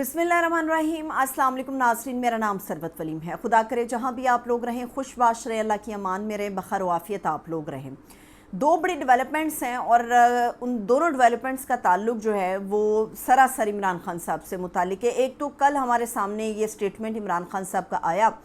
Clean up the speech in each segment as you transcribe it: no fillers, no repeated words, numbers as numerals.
बिस्मिल्लाहिर्रहमानिर्रहीम। अस्सलाम वालेकुम नाज़रीन, मेरा नाम सरबत वलीम है। खुदा करे जहाँ भी आप लोग रहें खुशबाश रहें, अल्लाह की अमान में रहें, बखैर आफियत आप लोग रहें। दो बड़ी डेवलपमेंट्स हैं और उन दोनों डेवलपमेंट्स का ताल्लुक जो है वो सरासर इमरान खान साहब से मुतालिक है। एक तो कल हमारे सामने ये स्टेटमेंट इमरान खान साहब का आया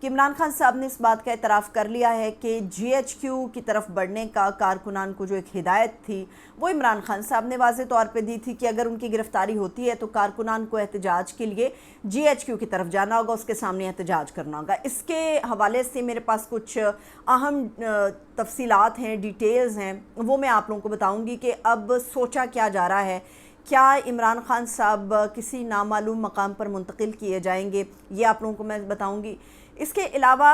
कि इमरान खान साहब ने इस बात का एतराफ़ कर लिया है कि GHQ की तरफ बढ़ने का कारकुनान को जो एक हिदायत थी वो इमरान खान साहब ने वाज़े तौर पे दी थी कि अगर उनकी गिरफ़्तारी होती है तो कारकुनान को एहतजाज के लिए GHQ की तरफ जाना होगा, उसके सामने एहतजाज करना होगा। इसके हवाले से मेरे पास कुछ अहम तफसीलात हैं, डिटेल्स हैं, वो मैं आप लोगों को बताऊँगी कि अब सोचा क्या जा रहा है। क्या इमरान खान साहब किसी नामालूम मकाम पर मुंतकिल किए जाएंगे, ये आप लोगों को मैं बताऊंगी। इसके अलावा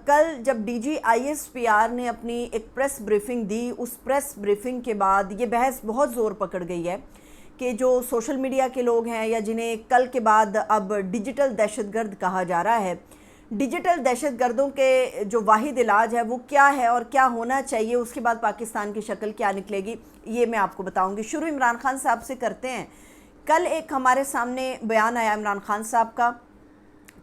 कल जब DG ISPR ने अपनी एक प्रेस ब्रीफिंग दी, उस प्रेस ब्रीफिंग के बाद ये बहस बहुत ज़ोर पकड़ गई है कि जो सोशल मीडिया के लोग हैं या जिन्हें कल के बाद अब डिजिटल दहशतगर्द कहा जा रहा है, डिजिटल दहशतगर्दों के जो वाहिद इलाज है वो क्या है और क्या होना चाहिए, उसके बाद पाकिस्तान की शक्ल क्या निकलेगी, ये मैं आपको बताऊंगी। शुरू इमरान खान साहब से करते हैं। कल एक हमारे सामने बयान आया इमरान खान साहब का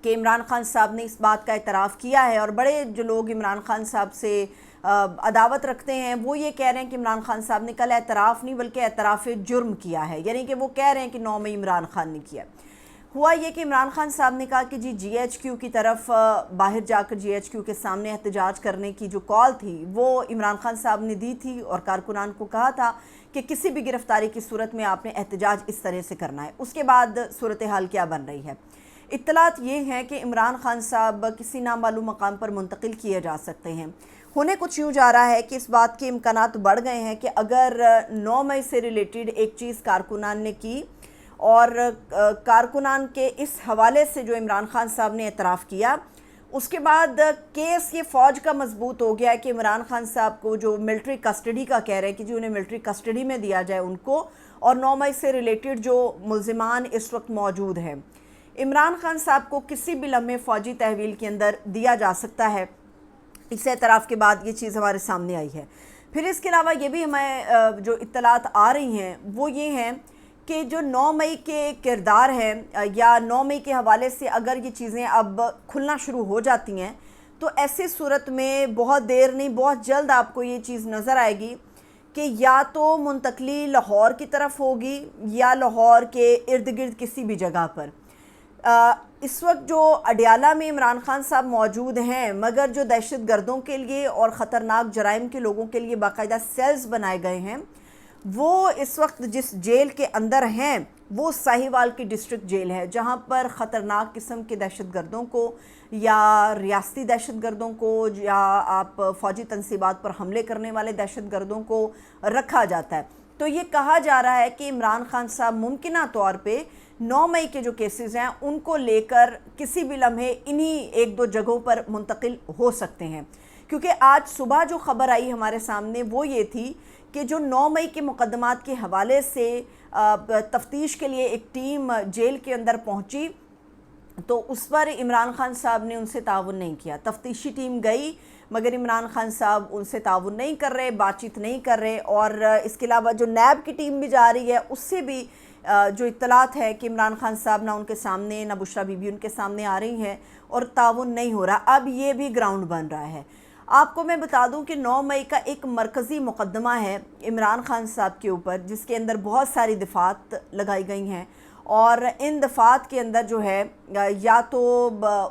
कि इमरान खान साहब ने इस बात का एतराफ़ किया है, और बड़े जो लोग इमरान खान साहब से अदावत रखते हैं वो ये कह रहे हैं कि इमरान खान साहब ने कल एतराफ़ नहीं बल्कि एतराफ़ जुर्म किया है, यानी कि वो कह रहे हैं कि 9 मई इमरान खान ने किया। हुआ ये कि इमरान खान साहब ने कहा कि जी GHQ की तरफ बाहर जाकर GHQ के सामने एहतजाज करने की जो कॉल थी वो इमरान खान साहब ने दी थी और कारकुनान को कहा था कि किसी भी गिरफ़्तारी की सूरत में आपने एहतजाज इस तरह से करना है। उसके बाद सूरत हाल क्या बन रही है? इत्तलात ये हैं कि इमरान खान साहब किसी नामालूम मकाम पर मुंतकिल किए जा सकते हैं। होने कुछ यूँ जा रहा है कि इस बात के इम्कानात बढ़ गए हैं कि अगर 9 मई से रिलेटेड एक चीज़ कारकुनान ने की और कारकुनान के इस हवाले से जो इमरान खान साहब ने एतराफ़ किया, उसके बाद केस ये फ़ौज का मजबूत हो गया है कि इमरान खान साहब को जो मिलिट्री कस्टडी का कह रहे हैं कि जी उन्हें मिलिट्री कस्टडी में दिया जाए उनको, और 9 मई से रिलेटेड जो मुल्ज़िमान इस वक्त मौजूद हैं, इमरान खान साहब को किसी भी लम्हे फ़ौजी तहवील के अंदर दिया जा सकता है। इस एतराफ़ के बाद ये चीज़ हमारे सामने आई है। फिर इसके अलावा ये भी हमें जो इत्तलात आ रही हैं वो ये हैं कि जो 9 मई के किरदार हैं या 9 मई के हवाले से अगर ये चीज़ें अब खुलना शुरू हो जाती हैं तो ऐसी सूरत में बहुत देर नहीं, बहुत जल्द आपको ये चीज़ नज़र आएगी कि या तो मुंतकली लाहौर की तरफ होगी या लाहौर के इर्द गिर्द किसी भी जगह पर। इस वक्त जो अडियाला में इमरान खान साहब मौजूद हैं, मगर जो दहशत गर्दों के लिए और ख़तरनाक जराइम के लोगों के लिए बाकायदा सेल्स बनाए गए हैं, वो इस वक्त जिस जेल के अंदर हैं वो साहिवाल की डिस्ट्रिक्ट जेल है, जहाँ पर ख़तरनाक किस्म के दहशत गर्दों को या रियासती दहशत गर्दों को या आप फ़ौजी तनसीबात पर हमले करने वाले दहशत गर्दों को रखा जाता है। तो ये कहा जा रहा है कि इमरान खान साहब मुमकिना तौर पे 9 मई के जो केसेस हैं उनको लेकर किसी भी लम्हे इन्हीं एक दो जगहों पर मुंतकिल हो सकते हैं, क्योंकि आज सुबह जो ख़बर आई हमारे सामने वो ये थी कि जो 9 मई के मुकदमात के हवाले से तफ्तीश के लिए एक टीम जेल के अंदर पहुंची, तो उस पर इमरान खान साहब ने उनसे ताउन नहीं किया। तफ्तीशी टीम गई मगर इमरान खान साहब उनसे ताउन नहीं कर रहे, बातचीत नहीं कर रहे, और इसके अलावा जो नैब की टीम भी जा रही है उससे भी जो इत्तलात है कि इमरान खान साहब ना उनके सामने ना बुशरा बीबी उनके सामने आ रही हैं और ताउन नहीं हो रहा। अब ये भी ग्राउंड बन रहा है। आपको मैं बता दूं कि 9 मई का एक मरकज़ी मुकदमा है इमरान खान साहब के ऊपर, जिसके अंदर बहुत सारी दफ़ात लगाई गई हैं, और इन दफ़ात के अंदर जो है या तो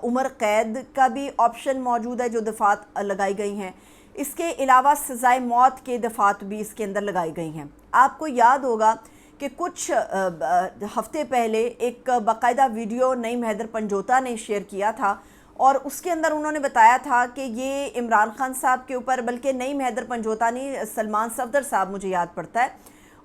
उम्र कैद का भी ऑप्शन मौजूद है जो दफ़ात लगाई गई हैं, इसके अलावा सज़ाए मौत के दफ़ात भी इसके अंदर लगाई गई हैं। आपको याद होगा कि कुछ हफ़्ते पहले एक बाकायदा वीडियो नईम हैदर पंजोता ने शेयर किया था, और उसके अंदर उन्होंने बताया था कि ये इमरान खान साहब के ऊपर, बल्कि नईम हैदर पंजोता नहीं, सलमान सफदर साहब मुझे याद पड़ता है,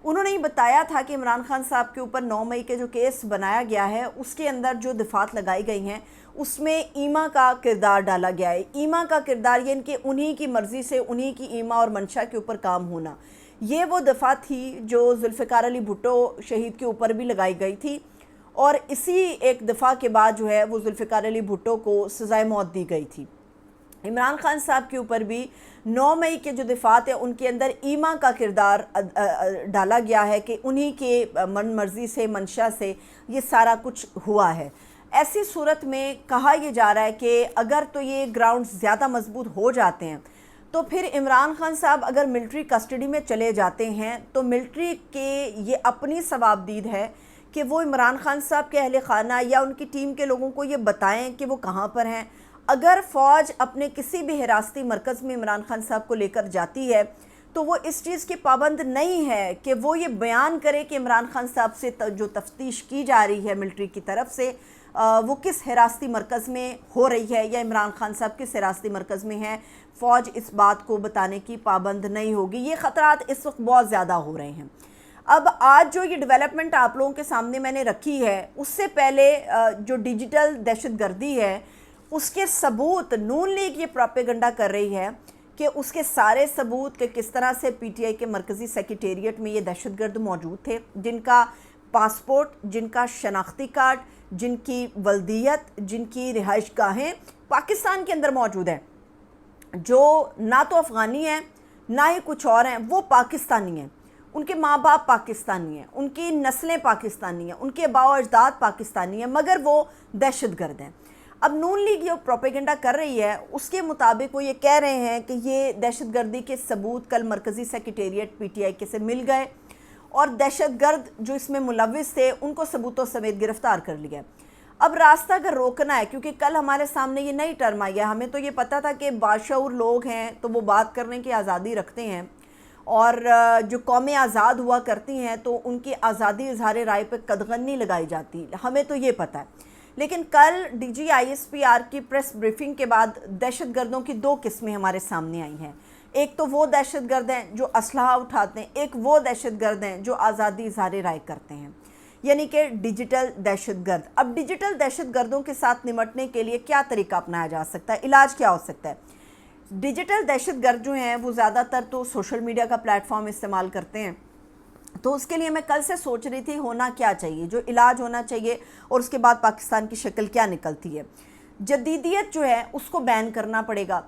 उन्होंने ये बताया था कि इमरान खान साहब के ऊपर 9 मई के जो केस बनाया गया है उसके अंदर जो दफ़ात लगाई गई हैं उसमें ईमा का किरदार डाला गया है। ईमा का किरदार यानी कि उन्हीं की मर्ज़ी से उन्हीं की ईमा और मंशा के ऊपर काम होना, ये वो दफ़ा थी जो जुल्फ़िकार अली भुट्टो शहीद के ऊपर भी लगाई गई थी, और इसी एक दफ़ा के बाद जो है वो जुल्फ़िकार अली भुट्टो को सज़ाए मौत दी गई थी। عمران خان صاحب کے اوپر بھی 9 مئی کے جو دفعات ہیں ان کے اندر ایما کا کردار ڈالا گیا ہے کہ انہی کے من مرضی سے منشا سے یہ سارا کچھ ہوا ہے۔ ایسی صورت میں کہا یہ جا رہا ہے کہ اگر تو یہ گراؤنڈ زیادہ مضبوط ہو جاتے ہیں تو پھر عمران خان صاحب اگر ملٹری کسٹڈی میں چلے جاتے ہیں تو ملٹری کے یہ اپنی ثوابدید ہے کہ وہ عمران خان صاحب کے اہل خانہ یا ان کی ٹیم کے لوگوں کو یہ بتائیں کہ وہ کہاں پر ہیں۔ اگر فوج اپنے کسی بھی حراستی مرکز میں عمران خان صاحب کو لے کر جاتی ہے تو وہ اس چیز کی پابند نہیں ہے کہ وہ یہ بیان کرے کہ عمران خان صاحب سے جو تفتیش کی جا رہی ہے ملٹری کی طرف سے وہ کس حراستی مرکز میں ہو رہی ہے یا عمران خان صاحب کس حراستی مرکز میں ہیں، فوج اس بات کو بتانے کی پابند نہیں ہوگی۔ یہ خطرات اس وقت بہت زیادہ ہو رہے ہیں۔ اب آج جو یہ ڈیولپمنٹ آپ لوگوں کے سامنے میں نے رکھی ہے، اس سے پہلے جو ڈیجیٹل دہشت گردی ہے اس کے ثبوت نون لیگ یہ پروپیگنڈا کر رہی ہے کہ اس کے سارے ثبوت کہ کس طرح سے پی ٹی آئی کے مرکزی سیکریٹریٹ میں یہ دہشت گرد موجود تھے، جن کا پاسپورٹ، جن کا شناختی کارڈ، جن کی ولدیت، جن کی رہائش گاہیں پاکستان کے اندر موجود ہیں، جو نہ تو افغانی ہیں نہ ہی کچھ اور ہیں، وہ پاکستانی ہیں، ان کے ماں باپ پاکستانی ہیں، ان کی نسلیں پاکستانی ہیں، ان کے آباء و اجداد پاکستانی ہیں، مگر وہ دہشت گرد ہیں۔ اب نون لیگ جو پروپیگنڈا کر رہی ہے اس کے مطابق وہ یہ کہہ رہے ہیں کہ یہ دہشت گردی کے ثبوت کل مرکزی سیکریٹریٹ پی ٹی آئی کے سے مل گئے اور دہشت گرد جو اس میں ملوث تھے ان کو ثبوتوں سمیت گرفتار کر لیا۔ اب راستہ اگر روکنا ہے، کیونکہ کل ہمارے سامنے یہ نئی ٹرم آئی ہے، ہمیں تو یہ پتہ تھا کہ باشعور لوگ ہیں تو وہ بات کرنے کی آزادی رکھتے ہیں اور جو قومیں آزاد ہوا کرتی ہیں تو ان کی آزادی اظہار رائے پہ قدغن نہیں لگائی جاتی، ہمیں تو یہ پتہ ہے۔ لیکن کل D G I S P R کی پریس بریفنگ کے بعد دہشت گردوں کی 2 قسمیں ہمارے سامنے آئی ہیں۔ ایک تو وہ دہشت گرد ہیں جو اسلحہ اٹھاتے ہیں، ایک وہ دہشت گرد ہیں جو آزادی اظہار رائے کرتے ہیں، یعنی کہ ڈیجیٹل دہشت گرد۔ اب ڈیجیٹل دہشت گردوں کے ساتھ نمٹنے کے لیے کیا طریقہ اپنایا جا سکتا ہے، علاج کیا ہو سکتا ہے؟ ڈیجیٹل دہشت گرد جو ہیں وہ زیادہ تر تو سوشل میڈیا کا پلیٹ فارم استعمال کرتے ہیں، تو اس کے لیے میں کل سے سوچ رہی تھی ہونا کیا چاہیے، جو علاج ہونا چاہیے اور اس کے بعد پاکستان کی شکل کیا نکلتی ہے۔ جدیدیت جو ہے اس کو بین کرنا پڑے گا،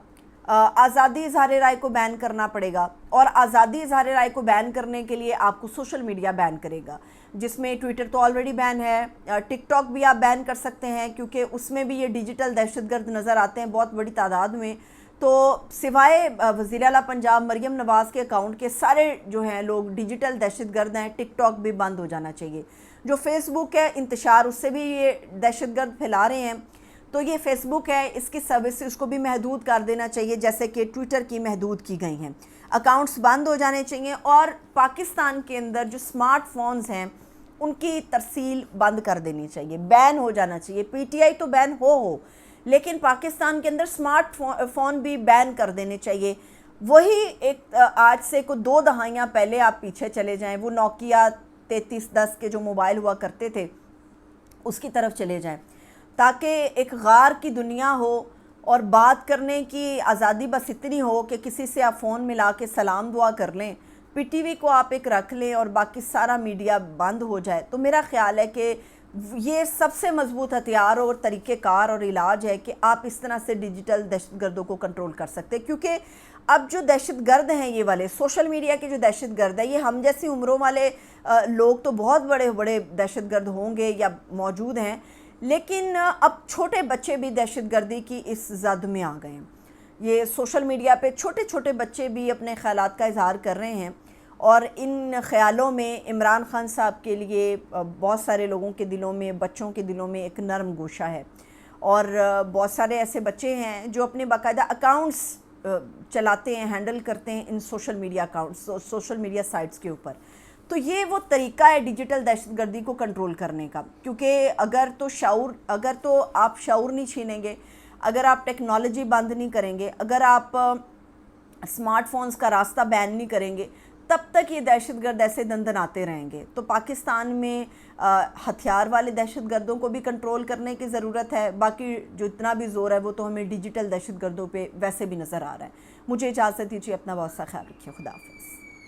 آزادی اظہار رائے کو بین کرنا پڑے گا، اور آزادی اظہار رائے کو بین کرنے کے لیے آپ کو سوشل میڈیا بین کرے گا، جس میں ٹویٹر تو آلریڈی بین ہے، ٹک ٹاک بھی آپ بین کر سکتے ہیں کیونکہ اس میں بھی یہ ڈیجیٹل دہشت گرد نظر آتے ہیں بہت بڑی تعداد میں۔ تو سوائے وزیر اعلیٰ پنجاب مریم نواز کے اکاؤنٹ کے سارے جو ہیں لوگ ڈیجیٹل دہشت گرد ہیں، ٹک ٹاک بھی بند ہو جانا چاہیے۔ جو فیس بک ہے انتشار اس سے بھی یہ دہشت گرد پھیلا رہے ہیں، تو یہ فیس بک ہے اس کی سروس اس کو بھی محدود کر دینا چاہیے جیسے کہ ٹویٹر کی محدود کی گئی ہیں، اکاؤنٹس بند ہو جانے چاہیے، اور پاکستان کے اندر جو سمارٹ فونز ہیں ان کی ترسیل بند کر دینی چاہیے، بین ہو جانا چاہیے۔ پی ٹی آئی تو بین ہو لیکن پاکستان کے اندر سمارٹ فون بھی بین کر دینے چاہیے۔ وہی ایک آج سے کو 2 دہائیاں پہلے آپ پیچھے چلے جائیں، وہ نوکیا 3310 کے جو موبائل ہوا کرتے تھے اس کی طرف چلے جائیں، تاکہ ایک غار کی دنیا ہو اور بات کرنے کی آزادی بس اتنی ہو کہ کسی سے آپ فون ملا کے سلام دعا کر لیں، پی ٹی وی کو آپ ایک رکھ لیں اور باقی سارا میڈیا بند ہو جائے۔ تو میرا خیال ہے کہ یہ سب سے مضبوط ہتھیار اور طریقہ کار اور علاج ہے کہ آپ اس طرح سے ڈیجیٹل دہشت گردوں کو کنٹرول کر سکتے ہیں، کیونکہ اب جو دہشت گرد ہیں یہ والے سوشل میڈیا کے جو دہشت گرد ہیں، یہ ہم جیسی عمروں والے لوگ تو بہت بڑے بڑے دہشت گرد ہوں گے یا موجود ہیں، لیکن اب چھوٹے بچے بھی دہشت گردی کی اس زد میں آ گئے ہیں۔ یہ سوشل میڈیا پہ چھوٹے چھوٹے بچے بھی اپنے خیالات کا اظہار کر رہے ہیں، اور ان خیالوں میں عمران خان صاحب کے لیے بہت سارے لوگوں کے دلوں میں، بچوں کے دلوں میں ایک نرم گوشہ ہے، اور بہت سارے ایسے بچے ہیں جو اپنے باقاعدہ اکاؤنٹس چلاتے ہیں، ہینڈل کرتے ہیں ان social media accounts, social media sites کے اوپر۔ تو یہ وہ طریقہ ہے ڈیجیٹل دہشت گردی کو کنٹرول کرنے کا، کیونکہ اگر تو آپ شعور نہیں چھینیں گے، اگر آپ ٹیکنالوجی بند نہیں کریں گے، اگر آپ اسمارٹ فونز کا راستہ بین نہیں کریں گے، تب تک یہ دہشت گرد ایسے دندناتے رہیں گے۔ تو پاکستان میں ہتھیار والے دہشت گردوں کو بھی کنٹرول کرنے کی ضرورت ہے، باقی جو اتنا بھی زور ہے وہ تو ہمیں ڈیجیٹل دہشت گردوں پہ ویسے بھی نظر آ رہا ہے۔ مجھے اجازت دیجیے، اپنا بہت سا خیال رکھیے، خدا حافظ۔